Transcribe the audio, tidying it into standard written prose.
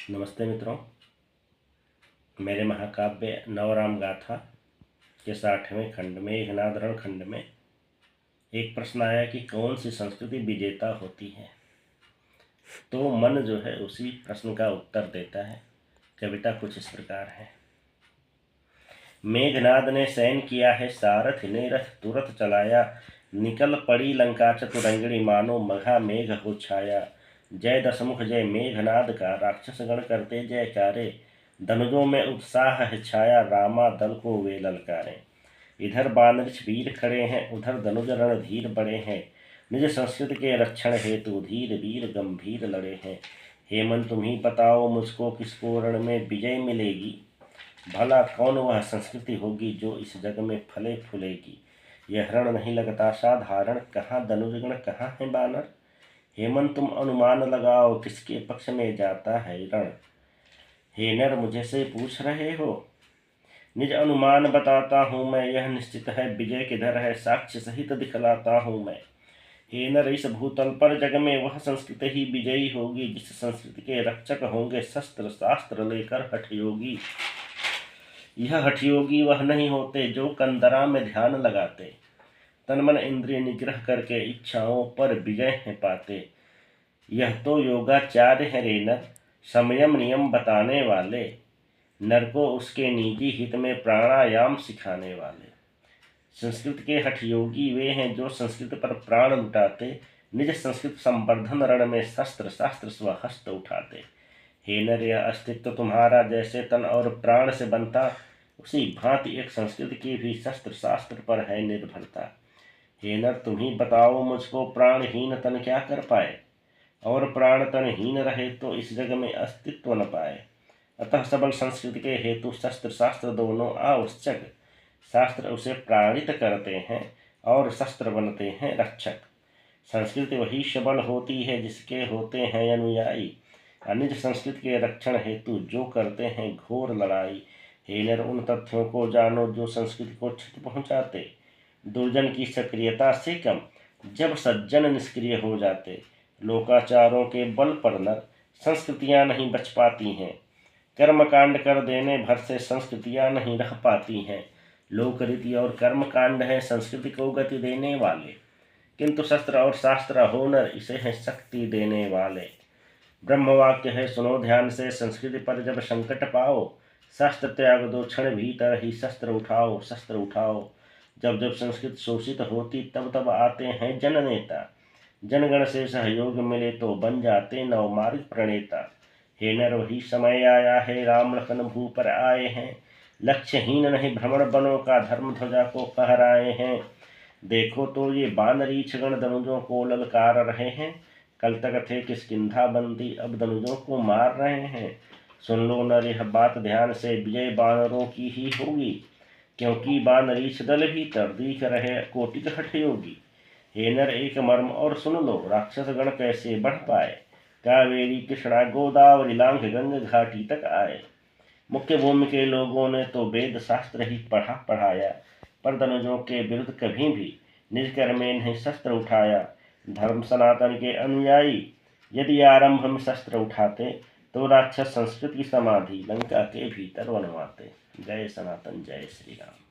नमस्ते मित्रों। मेरे महाकाव्य नवराम गाथा के 60वें खंड में मेघनाद खंड में एक प्रश्न आया कि कौन सी संस्कृति विजेता होती है। तो मन जो है उसी प्रश्न का उत्तर देता है। कविता कुछ इस प्रकार है। मेघनाद ने सैन किया है सारथ ने रथ तुरत चलाया, निकल पड़ी लंका चतुरंगणी मानो मघा मेघ हो छाया। जय दशमुख जय मेघनाद का राक्षस गण करते जयकारे, धनुजों में उत्साह है छाया रामा दल को वे ललकारे। इधर बानृक्ष वीर खड़े हैं उधर धनुज रणधीर बड़े हैं, निज संस्कृति के रक्षण हेतु धीर वीर गंभीर लड़े हैं। हेमंत तुम ही बताओ मुझको किसको रण में विजय मिलेगी, भला कौन वह संस्कृति होगी जो इस जग में फले फूलेगी। यह रण नहीं लगता साधारण, कहाँ धनुजगण कहाँ है बानर। हेमंत तुम अनुमान लगाओ किसके पक्ष में जाता है रण। हे नर मुझे से पूछ रहे हो, निज अनुमान बताता हूँ मैं, यह निश्चित है विजय किधर है साक्ष्य सहित दिखलाता हूँ मैं। हे नर इस भूतल पर जग में वह संस्कृति ही विजयी होगी, जिस संस्कृति के रक्षक होंगे शस्त्र शास्त्र लेकर हठयोगी। यह हठयोगी वह नहीं होते जो कंदरा में ध्यान लगाते, तन मन इंद्रिय निग्रह करके इच्छाओं पर विजय है पाते। यह तो योगाचार्य है रे नर, संयम नियम बताने वाले, नर को उसके निजी हित में प्राणायाम सिखाने वाले। संस्कृत के हठयोगी वे हैं जो संस्कृत पर प्राण लुटाते, निज संस्कृत संवर्धन रण में शस्त्र शास्त्र स्वहस्त उठाते। हे नर यह अस्तित्व तुम्हारा जैसे तन और प्राण से बनता, उसी भांति एक संस्कृति की भी शस्त्र शास्त्र पर है निर्भरता। हे नर तुम ही बताओ मुझको प्राणहीन तन क्या कर पाए, और प्राण तनहीन रहे तो इस जग में अस्तित्व न पाए। अतः सबल संस्कृति के हेतु शस्त्र शास्त्र दोनों आवश्यक। शास्त्र उसे प्राणित करते हैं और शस्त्र बनते हैं रक्षक। संस्कृति वही सबल होती है जिसके होते हैं अनुयायी, निज संस्कृति के रक्षण हेतु जो करते हैं घोर लड़ाई। हे नर उन तथ्यों को जानो जो संस्कृति को क्षति पहुंचाते, दुर्जन की सक्रियता से कम जब सज्जन निष्क्रिय हो जाते। लोकाचारों के बल पर नर संस्कृतियां नहीं बच पाती हैं, कर्मकांड कर देने भर से संस्कृतियां नहीं रह पाती हैं। लोकरीति और कर्मकांड है संस्कृति को गति देने वाले, किंतु शस्त्र और शास्त्र हो नर इसे है शक्ति देने वाले। ब्रह्मवाक्य है सुनो ध्यान से, संस्कृति पर जब संकट पाओ, शस्त्र त्याग दो क्षण भीतर ही शस्त्र उठाओ शस्त्र उठाओ। जब जब संस्कृत शोषित होती तब तब आते हैं जननेता, जनगण से सहयोग मिले तो बन जाते नवमार्ग प्रणेता। हे नर वही समय आया है राम लखन भू पर आए हैं, लक्ष्यहीन नहीं भ्रमण बनों का धर्म ध्वजा को फहराए हैं। देखो तो ये बानरीछ गण धनुजों को ललकार रहे हैं, कल तक थे किष्किंधा बंदी अब धनुजों को मार रहे हैं। सुन लो नर यह बात ध्यान से, विजय बानरों की ही होगी, क्योंकि बानरीछ दल भीतर दिख रहे कोटिक हठयोगी। हे नर एक मर्म और सुन लो, राक्षस गण कैसे बढ़ पाए, कावेरी कृष्णा गोदावरी लांघ गंग घाटी तक आए। मुख्य भूमि के लोगों ने तो वेद शास्त्र ही पढ़ाया, पर धनुजों के विरुद्ध कभी भी निज कर में नहीं शस्त्र उठाया। धर्म सनातन के अनुयायी यदि आरंभ में शस्त्र उठाते, तो राक्षस संस्कृत की समाधि लंका के भीतर बनवाते। जय सनातन जय श्री राम।